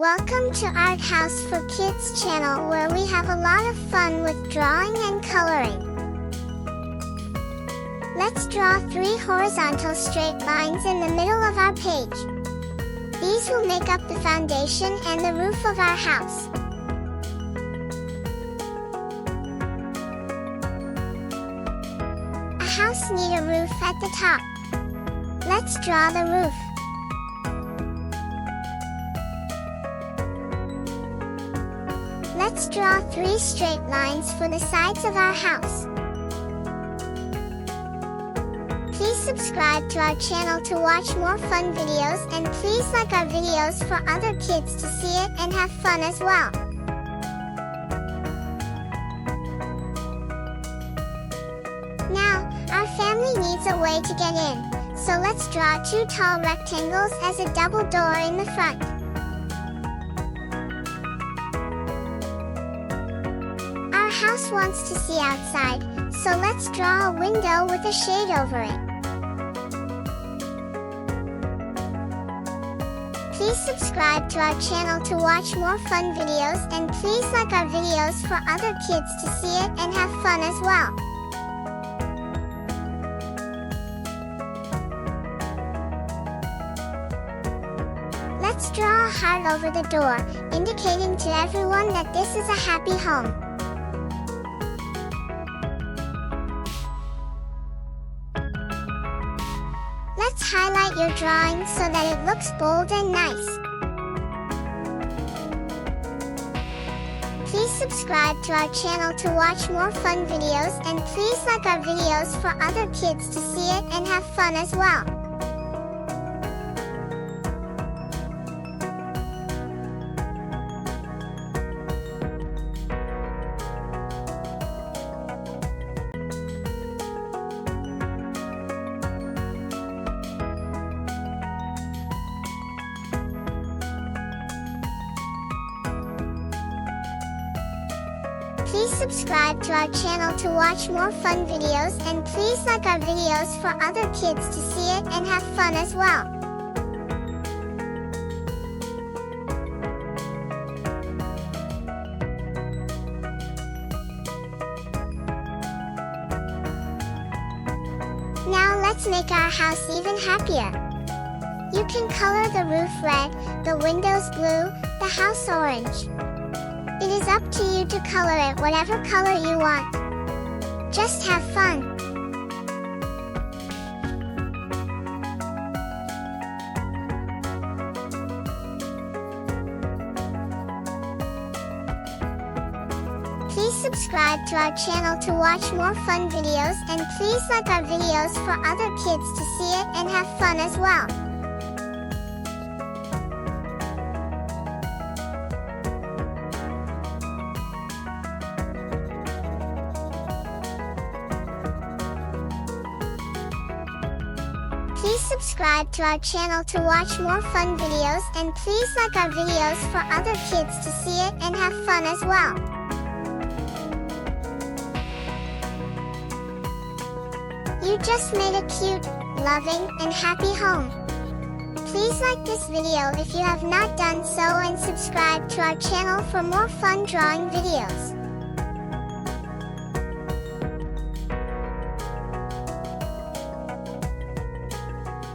Welcome to Art House for Kids channel, where we have a lot of fun with drawing and coloring. Let's draw 3 horizontal straight lines in the middle of our page. These will make up the foundation and the roof of our house. A house needs a roof at the top. Let's draw the roof. Let's draw 3 straight lines for the sides of our house. Please subscribe to our channel to watch more fun videos, and please like our videos for other kids to see it and have fun as well. Now, our family needs a way to get in, so let's draw 2 tall rectangles as a double door in the front. Our house wants to see outside, so let's draw a window with a shade over it. Please subscribe to our channel to watch more fun videos, and please like our videos for other kids to see it and have fun as well. Let's draw a heart over the door, indicating to everyone that this is a happy home. Let's highlight your drawing so that it looks bold and nice. Please subscribe to our channel to watch more fun videos, and please like our videos for other kids to see it and have fun as well. Please subscribe to our channel to watch more fun videos, and please like our videos for other kids to see it and have fun as well. Now let's make our house even happier. You can color the roof red, the windows blue, the house orange. It is up to you to color it whatever color you want. Just have fun. Please subscribe to our channel to watch more fun videos, and please like our videos for other kids to see it and have fun as well. Please subscribe to our channel to watch more fun videos, and please like our videos for other kids to see it and have fun as well. You just made a cute, loving, and happy home. Please like this video if you have not done so, and subscribe to our channel for more fun drawing videos.